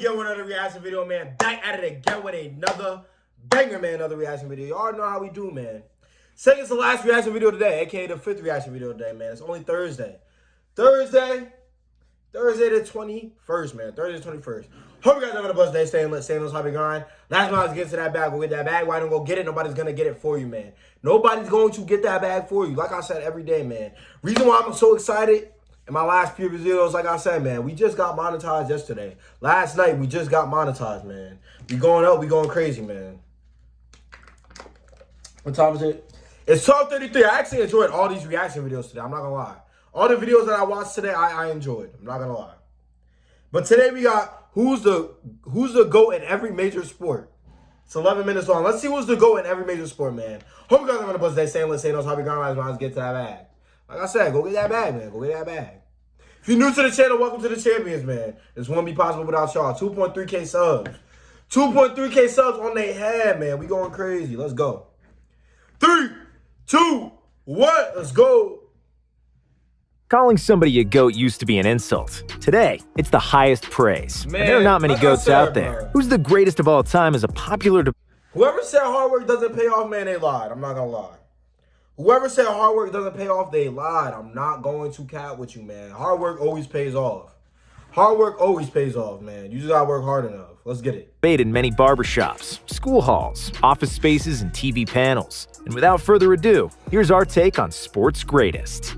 again with another reaction video, man. Back at it again with another banger, man. Another reaction video. Y'all know how we do, man. Second to last reaction video today, aka the 5th reaction video today, man. It's only Thursday. Thursday the 21st, man. Thursday the 21st. Hope you guys are having a blessed day. Staying lit, staying on top of grind. Last time I was getting to that bag, go get that bag. Why don't go get it? Nobody's gonna get it for you, man. Nobody's going to get that bag for you. Like I said every day, man. Reason why I'm so excited. In my last few videos, like I said, man, we just got monetized yesterday. Last night, we just got monetized, man. We going up, we going crazy, man. What time is it? It's 12:33. I actually enjoyed all these reaction videos today. I'm not gonna lie. All the videos that I watched today, I enjoyed. I'm not gonna lie. But today we got who's the GOAT in every major sport. It's 11 minutes long. Let's see who's the GOAT in every major sport, man. Hope you guys are having a blessed day. Staying lit, staying on top of grind. Let's get to that bag. Like I said, go get that bag, man. Go get that bag. If you're new to the channel, welcome to the champions, man. This wouldn't be possible without y'all. 2.3K subs. 2.3K subs on their head, man. We going crazy. Let's go. 3, 2, 1. Let's go. Calling somebody a GOAT used to be an insult. Today, it's the highest praise. Man, and there are not many like GOATs said, out there. bro. Who's the greatest of all time is a popular debate. Whoever said hard work doesn't pay off, man, they lied. I'm not going to lie. Whoever said hard work doesn't pay off, they lied. I'm not going to cap with you, man. Hard work always pays off. Hard work always pays off, man. You just gotta work hard enough. Let's get it. In many barbershops, school halls, office spaces, and TV panels. And without further ado, here's our take on sports' greatest.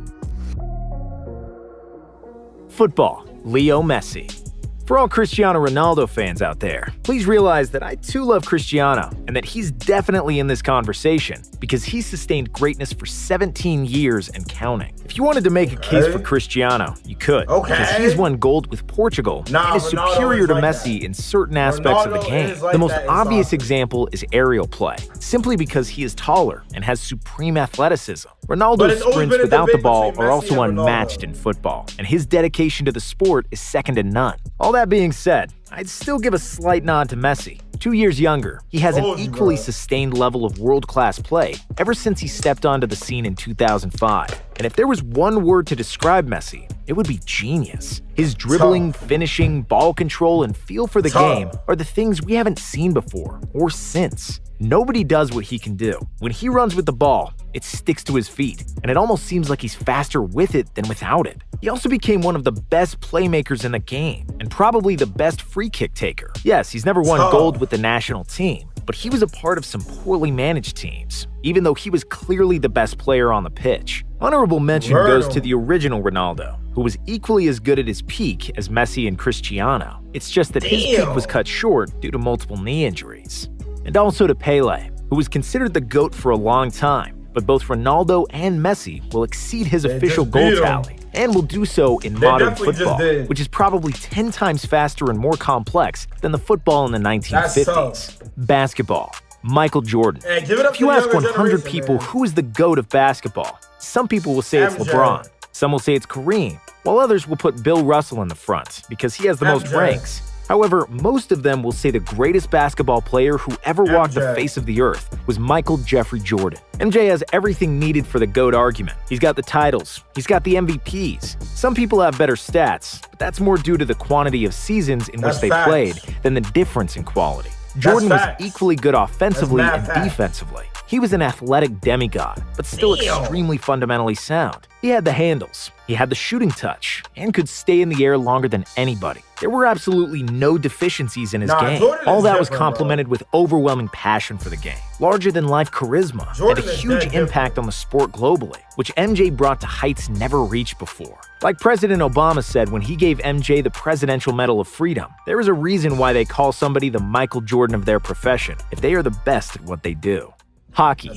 Football, Leo Messi. For all Cristiano Ronaldo fans out there, please realize that I too love Cristiano and that he's definitely in this conversation because he's sustained greatness for 17 years and counting. If you wanted to make a case for Cristiano, you could. Because he's won gold with Portugal and is superior to Messi in certain aspects of the game. The most obvious example is aerial play, simply because he is taller and has supreme athleticism. Ronaldo's sprints without the ball are also unmatched in football, and his dedication to the sport is second to none. All that being said, I'd still give a slight nod to Messi. 2 years younger, he has an equally sustained level of world-class play ever since he stepped onto the scene in 2005. And if there was one word to describe Messi, it would be genius. His dribbling, finishing, ball control, and feel for the game are the things we haven't seen before or since. Nobody does what he can do. When he runs with the ball, it sticks to his feet, and it almost seems like he's faster with it than without it. He also became one of the best playmakers in the game, and probably the best free kick taker. Yes, he's never won gold with the national team, but he was a part of some poorly managed teams, even though he was clearly the best player on the pitch. Honorable mention goes to the original Ronaldo, who was equally as good at his peak as Messi and Cristiano. It's just that his peak was cut short due to multiple knee injuries. And also to Pele, who was considered the GOAT for a long time, but both Ronaldo and Messi will exceed his official goal tally, and will do so in modern football, which is probably 10 times faster and more complex than the football in the 1950s. Basketball, Michael Jordan. If you ask 100 people who is the GOAT of basketball, some people will say it's LeBron, some will say it's Kareem, while others will put Bill Russell in the front because he has the most rings. However, most of them will say the greatest basketball player who ever walked the face of the earth was Michael Jeffrey Jordan. MJ has everything needed for the GOAT argument. He's got the titles, he's got the MVPs. Some people have better stats, but that's more due to the quantity of seasons in which they played than the difference in quality. Jordan was equally good offensively and defensively. He was an athletic demigod, but still extremely fundamentally sound. He had the handles, he had the shooting touch, and could stay in the air longer than anybody. There were absolutely no deficiencies in his game. All that was complemented with overwhelming passion for the game, larger-than-life charisma, and a huge impact on the sport globally, which MJ brought to heights never reached before. Like President Obama said when he gave MJ the Presidential Medal of Freedom, there is a reason why they call somebody the Michael Jordan of their profession, if they are the best at what they do. Hockey,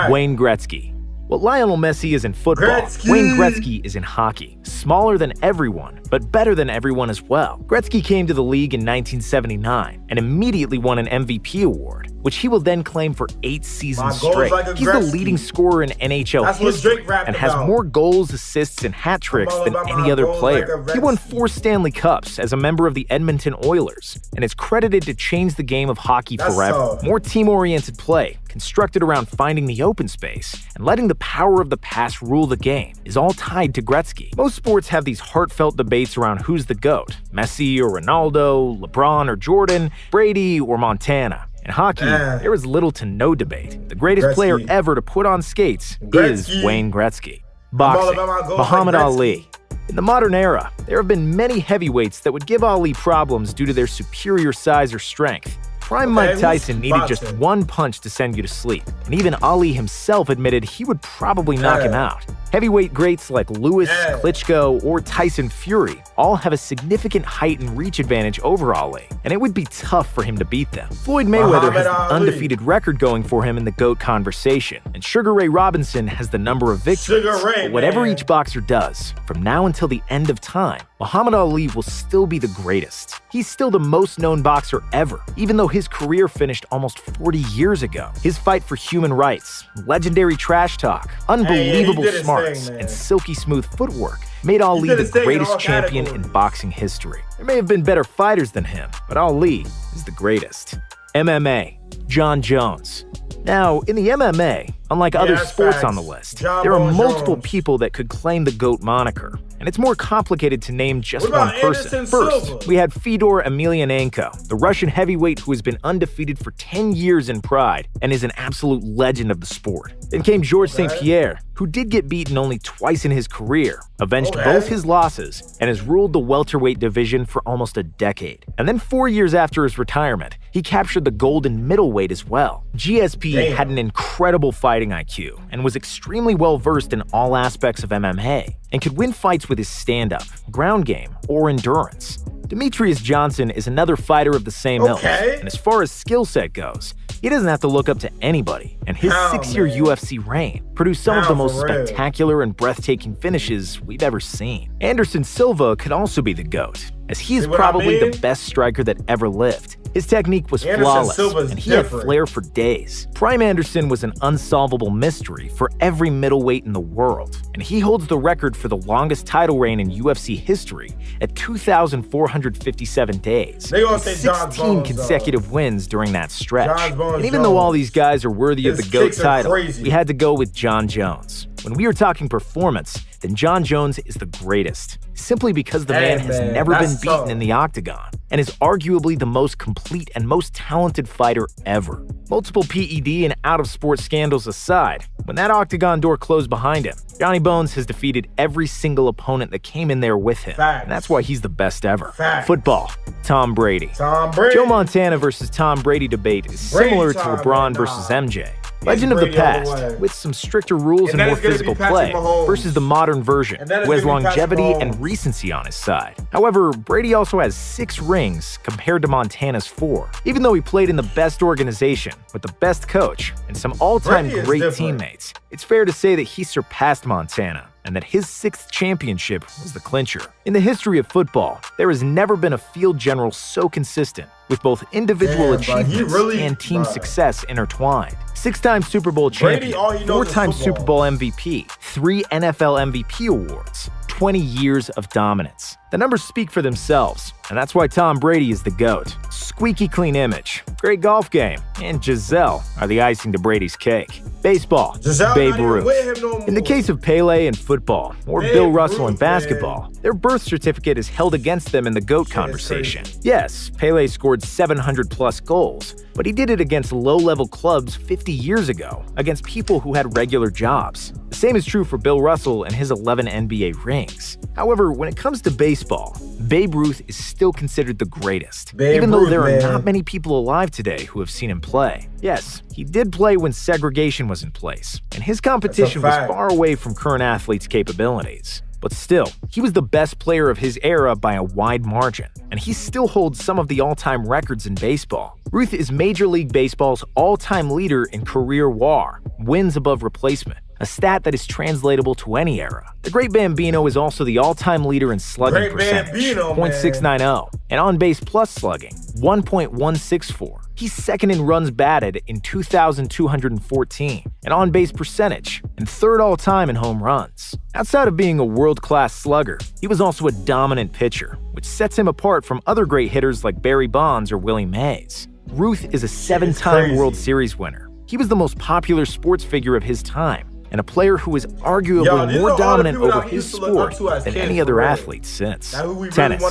Wayne Gretzky. What Lionel Messi is in football, Wayne Gretzky is in hockey. Smaller than everyone, but better than everyone as well. Gretzky came to the league in 1979 and immediately won an MVP award. which he will then claim for 8 seasons goals straight. like a He's the Gretzky. leading scorer in NHL That's what history Drake rapped and has about. more goals, assists, and hat tricks all than about any my other goals player. like a He won Gretzky. 4 Stanley Cups as a member of the Edmonton Oilers and is credited to change the game of hockey That's forever. tough. More team-oriented play, constructed around finding the open space and letting the power of the pass rule the game, is all tied to Gretzky. Most sports have these heartfelt debates around who's the GOAT, Messi or Ronaldo, LeBron or Jordan, Brady or Montana. In hockey, there is little to no debate. The greatest Gretzky. player ever to put on skates is Gretzky. Wayne Gretzky. all Boxing, about my goals Muhammad like Gretzky. Ali. In the modern era, there have been many heavyweights that would give Ali problems due to their superior size or strength. Prime Mike who's Tyson needed just boxing? one punch to send you to sleep, and even Ali himself admitted he would probably knock him out. Heavyweight greats like Lewis, Klitschko, or Tyson Fury all have a significant height and reach advantage over Ali, and it would be tough for him to beat them. Floyd Mayweather has Muhammad the Ali. undefeated record going for him in the GOAT conversation, and Sugar Ray Robinson has the number of victories. Sugar Ray, But whatever man. each boxer does, from now until the end of time, Muhammad Ali will still be the greatest. He's still the most known boxer ever, even though his career finished almost 40 years ago. His fight for human rights, legendary trash talk, unbelievable did his smarts, thing, man. and silky smooth footwork made Ali did the his thing in greatest all champion in categories. boxing history. There may have been better fighters than him, but Ali is the greatest. MMA, John Jones. Now, in the MMA, unlike other that's sports facts. on the list, John there are Bones multiple Jones. people that could claim the GOAT moniker, and it's more complicated to name just What about one person. Anderson First, Silva? we had Fedor Emelianenko, the Russian heavyweight who has been undefeated for 10 years in Pride and is an absolute legend of the sport. Then came Georges St. Pierre, who did get beaten only twice in his career, avenged both his losses, and has ruled the welterweight division for almost a decade. And then 4 years after his retirement, he captured the gold in middleweight as well. GSP had an incredible fighting IQ and was extremely well versed in all aspects of MMA and could win fights with his stand-up, ground game, or endurance. Demetrius Johnson is another fighter of the same ilk, and as far as skill set goes, he doesn't have to look up to anybody, and his 6-year UFC reign produced some of the most spectacular and breathtaking finishes we've ever seen. Anderson Silva could also be the GOAT, as he is probably the best striker that ever lived. His technique was flawless, and he had flair for days. Prime Anderson was an unsolvable mystery for every middleweight in the world, and he holds the record for the longest title reign in UFC history at 2,457 days. They gonna and say John 16 Bones, consecutive wins during that stretch. John Bones And even though all these guys are worthy of His the GOAT kicks are title, crazy. we had to go with John Jones. When we are talking performance, then John Jones is the greatest, simply because the man has never been beaten in the octagon and is arguably the most complete and most talented fighter ever. Multiple PED and out-of-sport scandals aside, when that octagon door closed behind him, Johnny Bones has defeated every single opponent that came in there with him, and that's why he's the best ever. Football, Tom Brady. Joe Montana versus Tom Brady debate is similar to LeBron versus MJ. Legend of the past, with some stricter rules and more physical play, versus the modern version, who has longevity and recency on his side. However, Brady also has 6 rings compared to Montana's 4. Even though he played in the best organization, with the best coach, and some all-time great teammates, it's fair to say that he surpassed Montana, and that his 6th championship was the clincher. In the history of football, there has never been a field general so consistent, with both individual achievements and team success intertwined. 6-time Super Bowl champion, 4-time Super Bowl MVP, 3 NFL MVP awards, 20 years of dominance. The numbers speak for themselves, and that's why Tom Brady is the GOAT. Squeaky clean image, great golf game, and Giselle are the icing to Brady's cake. Baseball, Babe Ruth. In the case of Pele in football, or Bill Russell in basketball, their birth certificate is held against them in the GOAT conversation. Yes, Pele scored 700-plus goals, but he did it against low-level clubs 50 years ago, against people who had regular jobs. The same is true for Bill Russell and his 11 NBA rings. However, when it comes to baseball, Babe Ruth is still considered the greatest, even though there are not many people alive today who have seen him play. Yes, he did play when segregation was in place, and his competition was far away from current athletes' capabilities. But still, he was the best player of his era by a wide margin, and he still holds some of the all-time records in baseball. Ruth is Major League Baseball's all-time leader in career WAR, wins above replacement, a stat that is translatable to any era. The Great Bambino is also the all-time leader in slugging percentage, .690, and on-base plus slugging, 1.164. He's second in runs batted in 2,214, and on-base percentage, and third all-time in home runs. Outside of being a world-class slugger, he was also a dominant pitcher, which sets him apart from other great hitters like Barry Bonds or Willie Mays. Ruth is a 7-time World Series winner. He was the most popular sports figure of his time, and a player who is arguably more dominant over his sport than any other athlete since. Tennis,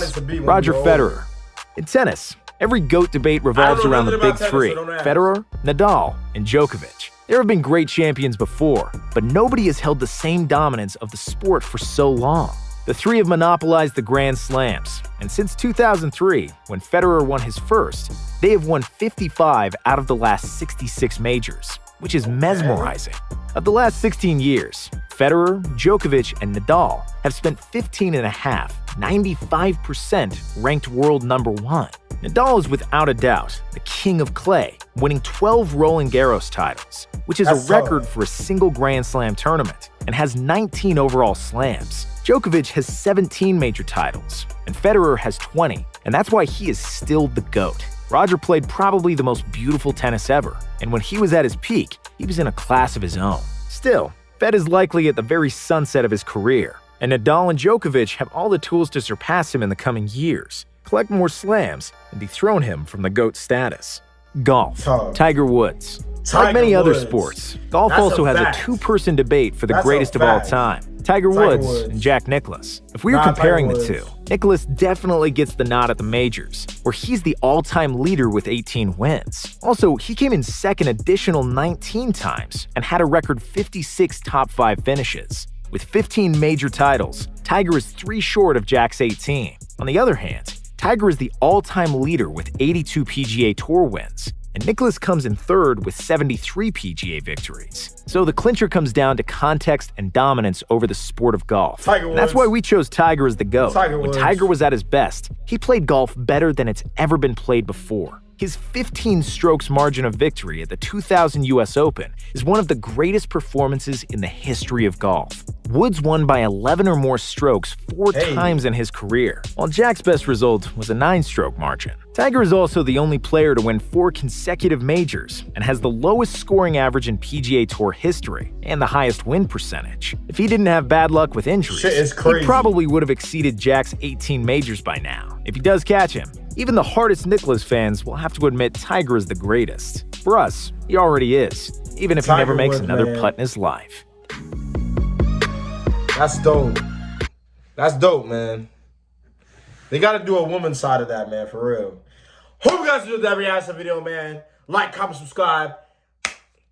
Roger Federer. In tennis, every GOAT debate revolves around the big three: Federer, Nadal, and Djokovic. There have been great champions before, but nobody has held the same dominance of the sport for so long. The three have monopolized the Grand Slams, and since 2003, when Federer won his first, they have won 55 out of the last 66 majors, which is mesmerizing. Of the last 16 years, Federer, Djokovic, and Nadal have spent 95% ranked world number one. Nadal is without a doubt the king of clay, winning 12 Roland Garros titles, which is a record for a single Grand Slam tournament, and has 19 overall slams. Djokovic has 17 major titles, and Federer has 20, and that's why he is still the GOAT. Roger played probably the most beautiful tennis ever, and when he was at his peak, he was in a class of his own. Still, Fed is likely at the very sunset of his career, and Nadal and Djokovic have all the tools to surpass him in the coming years, collect more slams, and dethrone him from the GOAT status. Golf. Tiger Woods. Like many other sports, golf also has a two-person debate for the greatest of all time: Tiger Woods and Jack Nicklaus. If we were comparing the two, Nicklaus definitely gets the nod at the majors, where he's the all-time leader with 18 wins. Also, he came in second additional 19 times and had a record 56 top 5 finishes. With 15 major titles, Tiger is 3 short of Jack's 18. On the other hand, Tiger is the all-time leader with 82 PGA Tour wins, and Nicklaus comes in third with 73 PGA victories. So the clincher comes down to context and dominance over the sport of golf. And that's why we chose Tiger as the GOAT. When Tiger was at his best, he played golf better than it's ever been played before. His 15 strokes margin of victory at the 2000 US Open is one of the greatest performances in the history of golf. Woods won by 11 or more strokes 4 times in his career, while Jack's best result was a 9-stroke margin. Tiger is also the only player to win 4 consecutive majors and has the lowest scoring average in PGA Tour history and the highest win percentage. If he didn't have bad luck with injuries, he probably would have exceeded Jack's 18 majors by now. If he does catch him, even the hardest Nicklaus fans will have to admit Tiger is the greatest. For us, he already is, even if he never makes another putt in his life. That's dope. That's dope, man. They got to do a woman's side of that, man, for real. Hope you guys enjoyed that reaction video, man. Like, comment, subscribe.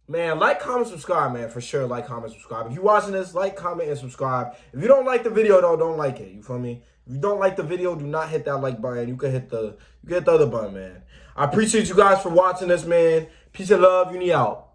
Man, like, comment, subscribe, man. For sure, like, comment, subscribe. If you're watching this, like, comment, and subscribe. If you don't like the video, though, don't like it. You feel me? If you don't like the video, do not hit that like button. You can hit the other button, man. I appreciate you guys for watching this, man. Peace and love. Uni out.